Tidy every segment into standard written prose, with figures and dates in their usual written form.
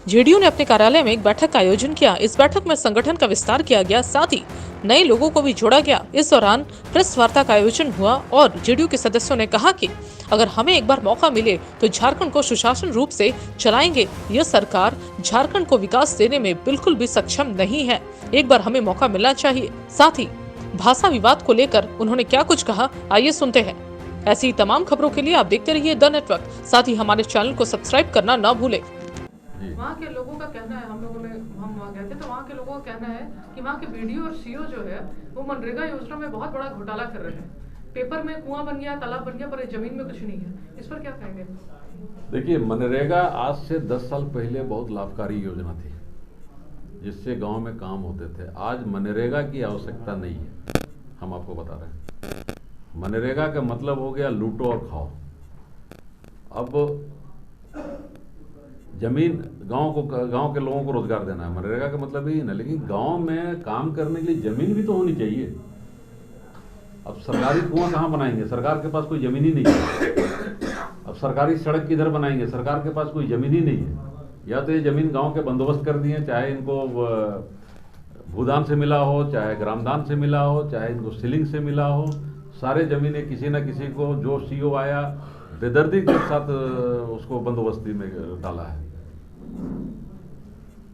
JDU ने अपने कार्यालय में एक बैठक का आयोजन किया। इस बैठक में संगठन का विस्तार किया गया, साथ ही नए लोगों को भी जोड़ा गया। इस दौरान प्रेस वार्ता का आयोजन हुआ और जेडीयू के सदस्यों ने कहा कि अगर हमें एक बार मौका मिले तो झारखंड को सुशासन रूप से चलाएंगे। यह सरकार झारखंड को विकास देने में बिल्कुल भी सक्षम नहीं है। एक बार हमें मौका मिलना चाहिए। साथ ही भाषा विवाद को लेकर उन्होंने क्या कुछ कहा, आइए सुनते हैं। ऐसी ही तमाम खबरों के लिए आप देखते रहिए द नेटवर्क। साथ ही हमारे चैनल को सब्सक्राइब करना न भूलें। वहाँ के लोगों का कहना है, हम वहाँ गए थे तो वहाँ के लोगों का कहना है कि वहाँ के बीडीओ और सीओ जो है वो मनरेगा योजना में बहुत बड़ा घोटाला कर रहे हैं। पेपर में कुआं बन गया, तालाब बन गया, पर जमीन में कुछ नहीं है। इस पर क्या कहेंगे? देखिए, मनरेगा आज से 10 साल पहले बहुत लाभकारी योजना थी जिससे गांव में काम होते थे। आज मनरेगा की आवश्यकता नहीं है, हम आपको बता रहे हैं। मनरेगा का मतलब हो गया लूटो और खाओ। अब जमीन गांव के लोगों को रोजगार देना है, मनरेगा का मतलब ही ना। लेकिन गांव में काम करने के लिए जमीन भी तो होनी चाहिए। अब सरकारी कुआं कहाँ बनाएंगे? सरकार के पास कोई जमीन ही नहीं है। अब सरकारी सड़क किधर बनाएंगे? सरकार के पास कोई जमीन ही नहीं है। या तो ये जमीन गांव के बंदोबस्त कर दिए, चाहे इनको भूदान से मिला हो, चाहे ग्रामदान से मिला हो, चाहे इनको सीलिंग से मिला हो। सारे जमीनें किसी न किसी को, जो सीओ आया बेदर्दी के साथ उसको बंदोबस्ती में डाला है।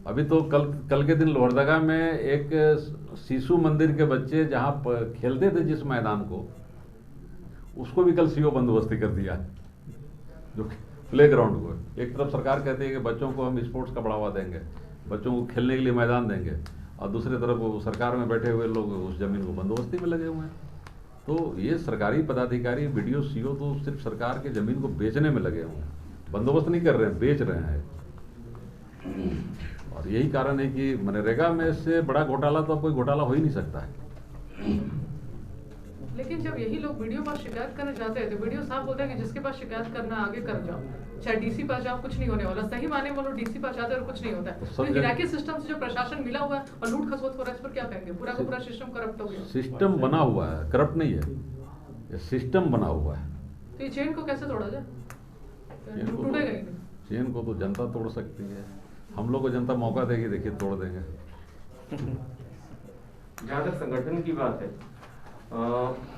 अभी तो कल के दिन लोहरदगा में एक शिशु मंदिर के बच्चे जहां खेलते थे जिस मैदान को, उसको भी कल सीओ बंदोबस्ती कर दिया है, जो प्ले ग्राउंड को। एक तरफ सरकार कहती है कि बच्चों को हम स्पोर्ट्स का बढ़ावा देंगे, बच्चों को खेलने के लिए मैदान देंगे, और दूसरी तरफ वो सरकार में बैठे हुए लोग उस जमीन को बंदोबस्ती में लगे हुए हैं। तो ये सरकारी पदाधिकारी, बीडीओ, सीओ तो सिर्फ सरकार के जमीन को बेचने में लगे हुए हैं, बंदोबस्त नहीं कर रहे हैं, बेच रहे हैं। और यही कारण है कि मनरेगा में से बड़ा घोटाला तो अब कोई घोटाला हो ही नहीं सकता है। लेकिन जब यही लोग वीडियो पास शिकायत करने जाते हैं तो वीडियो साहब बोलते हैं कि जिसके पास शिकायत करना आगे कर जाओ, चाहे डीसी पास जाओ, कुछ नहीं होने वाला। सही माने बोलो, डीसी पास जाते और कुछ नहीं होता है। तो हिराकी सिस्टम से जो प्रशासन मिला हुआ है और लूट खसोट हो रहा है, इस पर क्या कहेंगे? पूरा का पूरा सिस्टम करप्ट हो गया। सिस्टम बना हुआ है, करप्ट नहीं है, ये सिस्टम बना हुआ है। तो ये चेन को कैसे तोड़ा जाए? टूटेगा ही नहीं। चेन को तो जनता तोड़ सकती है, हम लोग को जनता मौका देगी, देखिए तोड़ देंगे। जहाँ तक संगठन की बात है,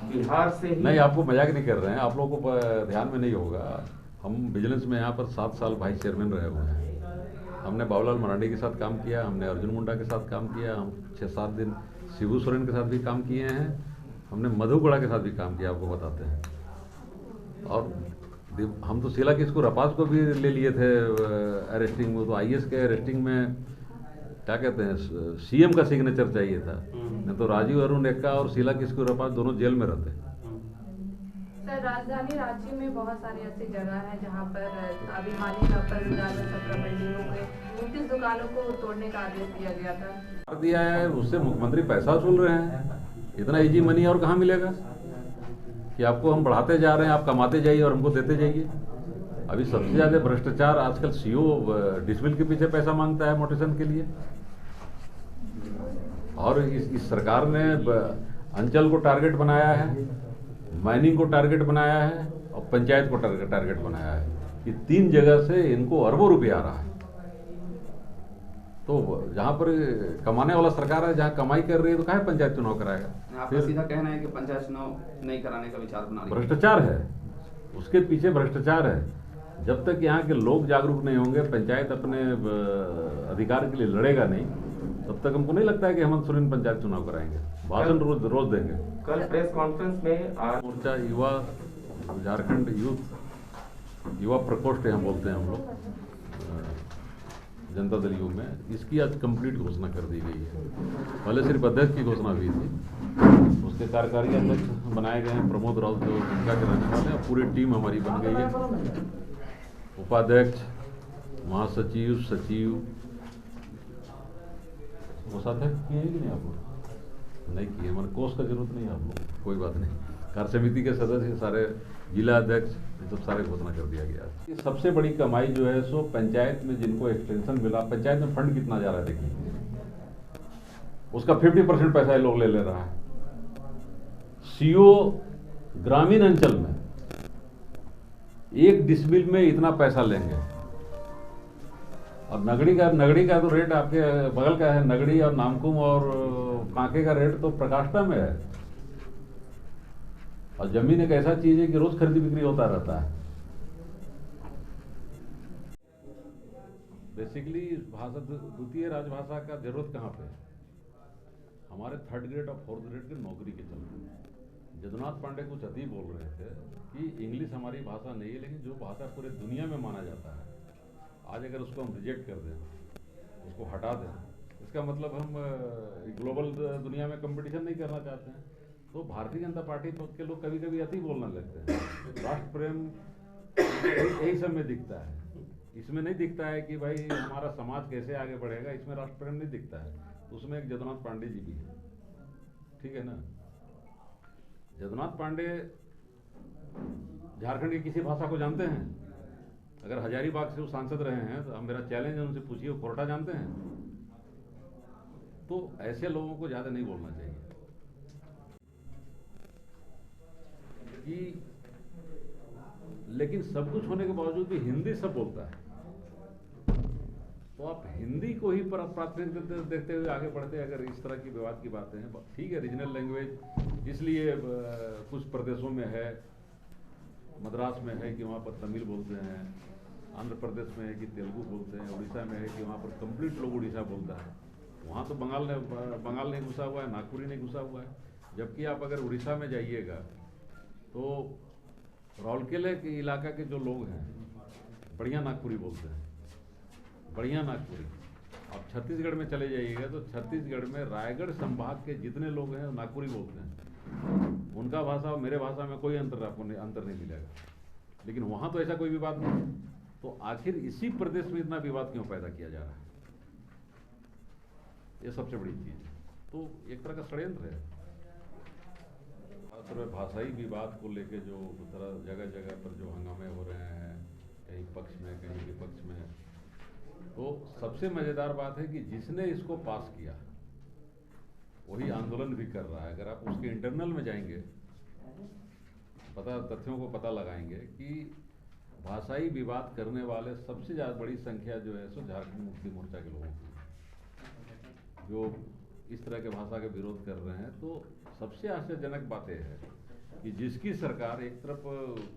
बिहार से ही नहीं, आपको मजाक नहीं कर रहे हैं, आप लोगों को ध्यान में नहीं होगा। हम विजिलेंस में यहाँ पर 7 साल वाइस चेयरमैन रहे हुए हैं। हमने बाबूलाल मरांडी के साथ काम किया, हमने अर्जुन मुंडा के साथ काम किया, हम 6-7 दिन शिबू सोरेन के साथ भी काम किए हैं, हमने मधुगुड़ा के साथ भी काम किया, आपको बताते हैं। और हम तो शीला किसको रपास को भी ले लिए थे अरेस्टिंग में। तो आईएएस के अरेस्टिंग में क्या कहते हैं, सीएम का सिग्नेचर चाहिए था, नहीं तो राजीव अरुण एक्का और शीला किसको रपास दोनों जेल में रहते। सर, राजधानी रांची में बहुत सारी ऐसी जगह है जहां पर अभी हाल ही में 17 बिल्डिंगों के 29 दुकानों को तोड़ने का आदेश दिया गया था। दिया है, उससे मुख्यमंत्री पैसा वसूल रहे हैं। इतना इजी मनी और कहाँ मिलेगा कि आपको हम बढ़ाते जा रहे हैं, आप कमाते जाइए और हमको देते जाइए। अभी सबसे ज़्यादा भ्रष्टाचार आजकल सीओ डिसमिल के पीछे पैसा मांगता है मोटेशन के लिए। और इस सरकार ने अंचल को टारगेट बनाया है, माइनिंग को टारगेट बनाया है और पंचायत को टारगेट बनाया है। कि 3 जगह से इनको अरबों रुपया आ रहा है। तो जहाँ पर कमाने वाला सरकार है, जहाँ कमाई कर रही है, तो काहे पंचायत चुनाव कराएगा? आपका सीधा कहना है कि पंचायत चुनाव नहीं कराने का विचार बना रही है। भ्रष्टाचार है, उसके पीछे भ्रष्टाचार है। जब तक यहाँ के लोग जागरूक नहीं होंगे, पंचायत अपने अधिकार के लिए लड़ेगा नहीं, तब तक हमको नहीं लगता है कि हेमंत सोरेन पंचायत चुनाव कराएंगे। भाषण रोज देंगे। कल प्रेस कॉन्फ्रेंस में मोर्चा युवा, झारखंड युवा प्रकोष्ठ यहाँ बोलते हैं हम लोग, जनता दल यू में, इसकी आज कंप्लीट घोषणा कर दी गई है। पहले सिर्फ अध्यक्ष की घोषणा हुई थी, उसके कार्यकारी अध्यक्ष बनाए गए हैं प्रमोद राउत, जो उनका के रहने वाले हैं। पूरी टीम हमारी बन गई है, उपाध्यक्ष, महासचिव, सचिव। वो अध्यक्ष किए हैं कि नहीं? आप लोग नहीं किए, हमारे कोष का जरूरत नहीं है आप लोग, कोई बात नहीं। कार्य समिति के सदस्य, सारे जिला अध्यक्ष, ये सब सारे घोषणा कर दिया गया। सबसे बड़ी कमाई जो है सो पंचायत में जिनको एक्सटेंशन मिला, पंचायत में फंड कितना जा रहा है देखिए, उसका 50% पैसा ये लोग ले रहा है। सीओ ग्रामीण अंचल में 1 डिसमिल में इतना पैसा लेंगे, और नगड़ी का तो रेट आपके बगल का है, नगड़ी और नामकुम और कांके का रेट तो प्रकाष्ठा में है। और जमीन एक ऐसा चीज है कि रोज खरीदी बिक्री होता रहता है। बेसिकली भाषा द्वितीय राजभाषा का जरूरत कहाँ पे है? हमारे 3rd ग्रेड और 4th ग्रेड की नौकरी के चलते। जदुनाथ पांडे कुछ अति बोल रहे थे कि इंग्लिश हमारी भाषा नहीं है, लेकिन जो भाषा पूरे दुनिया में माना जाता है, आज अगर उसको हम रिजेक्ट कर दें, उसको हटा दें, इसका मतलब हम ग्लोबल दुनिया में कंपटीशन नहीं करना चाहते हैं। तो भारतीय जनता पार्टी के लोग कभी कभी अति बोलने लगते हैं। राष्ट्र प्रेम यही सब में दिखता है, इसमें नहीं दिखता है कि भाई हमारा समाज कैसे आगे बढ़ेगा, इसमें राष्ट्र प्रेम नहीं दिखता है। तो उसमें एक जदुनाथ पांडे जी भी है, ठीक है ना। जदुनाथ पांडे झारखंड की किसी भाषा को जानते हैं? अगर हजारीबाग से वो सांसद रहे हैं तो मेरा चैलेंज है, उनसे पूछिए वो कोरठा जानते हैं? तो ऐसे लोगों को ज्यादा नहीं बोलना चाहिए कि, लेकिन सब कुछ होने के बावजूद भी हिंदी सब बोलता है। तो आप हिंदी को ही प्राथमिकता देखते हुए आगे बढ़ते, अगर इस तरह की विवाद की बातें हैं, ठीक है रीजनल लैंग्वेज इसलिए कुछ प्रदेशों में है, मद्रास में है कि वहाँ पर तमिल बोलते हैं, आंध्र प्रदेश में है कि तेलुगु बोलते हैं, उड़ीसा में है कि वहाँ पर कंप्लीट लोग उड़ीसा बोलता है। वहाँ तो बंगाल नहीं घुसा हुआ है, नागपुरी नहीं घुसा हुआ है। जबकि आप अगर उड़ीसा में जाइएगा तो राउरकेला के इलाका के जो लोग हैं बढ़िया नागपुरी बोलते हैं, बढ़िया नागपुरी। आप छत्तीसगढ़ में चले जाइएगा तो छत्तीसगढ़ में रायगढ़ संभाग के जितने लोग हैं नागपुरी बोलते हैं। उनका भाषा और मेरे भाषा में कोई अंतर नहीं मिलेगा। लेकिन वहाँ तो ऐसा कोई विवाद नहीं। तो आखिर इसी प्रदेश में इतना विवाद क्यों पैदा किया जा रहा है? ये सबसे बड़ी चीज़ है। तो एक तरह का षड्यंत्र है। खासतौर पर भाषाई विवाद को लेके जो तरह जगह जगह पर जो हंगामे हो रहे हैं, कहीं पक्ष में कहीं विपक्ष में, तो सबसे मज़ेदार बात है कि जिसने इसको पास किया वही आंदोलन भी कर रहा है। अगर आप उसके इंटरनल में जाएंगे, तथ्यों को पता लगाएंगे कि भाषाई विवाद करने वाले सबसे ज़्यादा बड़ी संख्या जो है सो झारखंड मुक्ति मोर्चा के लोगों की, जो इस तरह के भाषा के विरोध कर रहे हैं। तो सबसे आश्चर्यजनक बात यह है कि जिसकी सरकार एक तरफ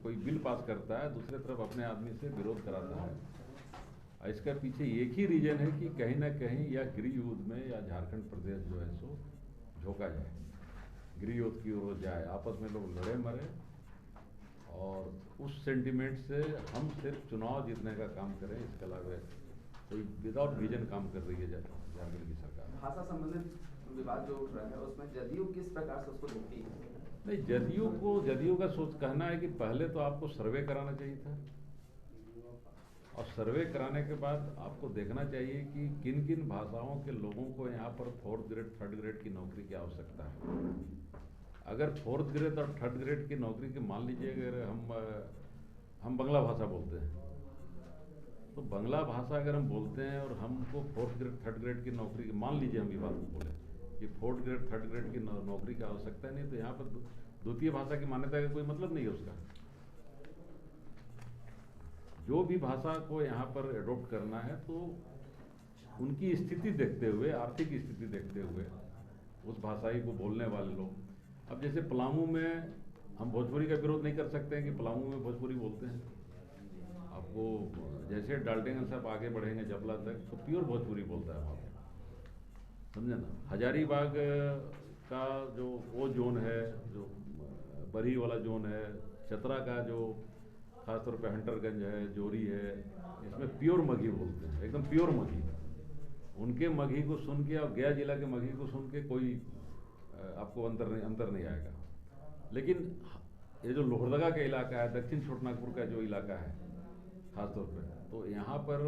कोई बिल पास करता है, दूसरे तरफ अपने आदमी से विरोध कराता है। इसका पीछे एक ही रीजन है कि कहीं ना कहीं या गृह युद्ध में या झारखंड प्रदेश जो है सो झोंका जाए, गृह युद्ध की ओर जाए, आपस में लोग लड़े मरे, और उस सेंटिमेंट से हम सिर्फ चुनाव जीतने का काम करें। इसके अलावा कोई विदाउट विजन काम कर रही है झारखंड की सरकार। भाषा संबंधित विवाद जो उठ रहा है उसमें जदयू किस प्रकार से उसको देखती है? नहीं, जदयू का सोच कहना है कि पहले तो आपको सर्वे कराना चाहिए था, और सर्वे कराने के बाद आपको देखना चाहिए कि किन किन भाषाओं के लोगों को यहाँ पर 4th ग्रेड 3rd ग्रेड की नौकरी की आवश्यकता है। अगर 4th ग्रेड और 3rd ग्रेड की नौकरी की, मान लीजिए अगर हम बांग्ला भाषा बोलते हैं, तो बांग्ला भाषा अगर हम बोलते हैं और हमको 4th ग्रेड 3rd ग्रेड की नौकरी की, मान लीजिए हम ये बात बोले कि 4th ग्रेड 3rd ग्रेड की नौकरी की आवश्यकता नहीं, तो यहाँ पर द्वितीय भाषा की मान्यता का कोई मतलब नहीं है उसका। जो भी भाषा को यहाँ पर एडॉप्ट करना है तो उनकी स्थिति देखते हुए, आर्थिक स्थिति देखते हुए उस भाषाई को बोलने वाले लोग। अब जैसे पलामू में हम भोजपुरी का विरोध नहीं कर सकते हैं कि पलामू में भोजपुरी बोलते हैं। आपको जैसे डाल्टेगंज साहब आगे बढ़ेंगे जबला तक तो प्योर भोजपुरी बोलता है वहाँ पर, समझे ना। हजारीबाग का जो वो जोन है, जो बरी वाला जोन है, चतरा का जो खासतौर पे हंटरगंज है, जोरी है, इसमें प्योर मगही बोलते हैं, एकदम प्योर मगही। उनके मगही को सुन के और गया जिला के मगही को सुन के कोई आपको अंतर नहीं आएगा। लेकिन ये जो लोहरदगा का इलाका है, दक्षिण छोटनागपुर का जो इलाका है खासतौर पे, तो यहाँ पर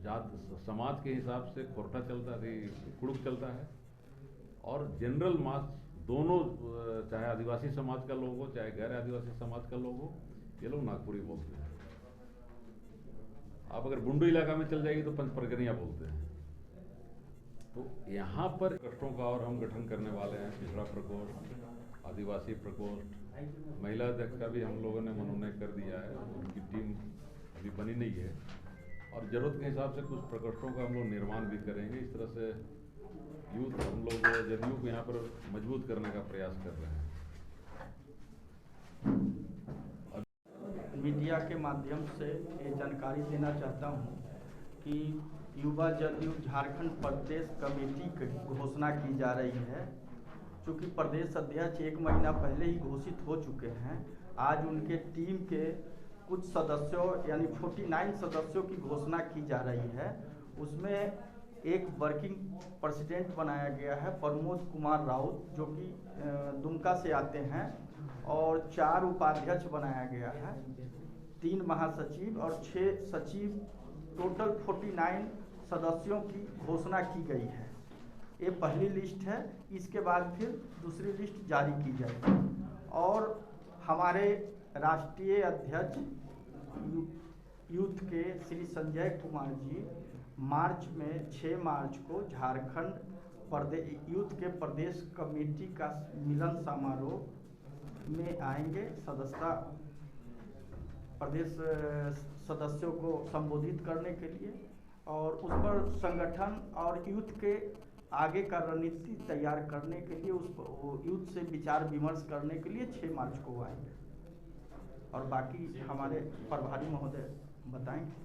जात समाज के हिसाब से कोरठा चलता है, कुड़ुक चलता है, और जनरल मास दोनों, चाहे आदिवासी समाज का लोग हो चाहे गैर आदिवासी समाज का लोग हो, ये लोग नागपुरी बोलते हैं। आप अगर बुंडू इलाका में चल जाएगी तो पंचपरगनिया बोलते हैं। तो यहाँ पर कष्टों का और हम गठन करने वाले हैं, पिछड़ा प्रकोष्ठ, आदिवासी प्रकोष्ठ, महिला अध्यक्ष का भी हम लोगों ने मनोनयन कर दिया है। उनकी टीम अभी बनी नहीं है, और ज़रूरत के हिसाब से कुछ प्रकोष्ठों का हम लोग निर्माण भी करेंगे। इस तरह से यूथ हम लोग जदयू को यहाँ पर मजबूत करने का प्रयास कर रहे हैं। मीडिया के माध्यम से ये जानकारी देना चाहता हूँ कि युवा जदयू झारखंड प्रदेश कमेटी की घोषणा की जा रही है। चूँकि प्रदेश अध्यक्ष 1 महीना पहले ही घोषित हो चुके हैं, आज उनके टीम के कुछ सदस्यों यानी 49 सदस्यों की घोषणा की जा रही है। उसमें एक वर्किंग प्रेसिडेंट बनाया गया है प्रमोद कुमार राउत, जो कि दुमका से आते हैं, और 4 उपाध्यक्ष बनाया गया है, 3 महासचिव और 6 सचिव, टोटल 49 सदस्यों की घोषणा की गई है। ये पहली लिस्ट है, इसके बाद फिर दूसरी लिस्ट जारी की जाएगी। और हमारे राष्ट्रीय अध्यक्ष यूथ के श्री संजय कुमार जी मार्च में 6 मार्च को झारखंड प्रदेश यूथ के प्रदेश कमेटी का मिलन समारोह में आएंगे। सदस्यता प्रदेश सदस्यों को संबोधित करने के लिए, और उस पर संगठन और यूथ के आगे का रणनीति तैयार करने के लिए, उस यूथ से विचार विमर्श करने के लिए 6 मार्च को आएंगे। और बाकी हमारे प्रभारी महोदय बताएंगे।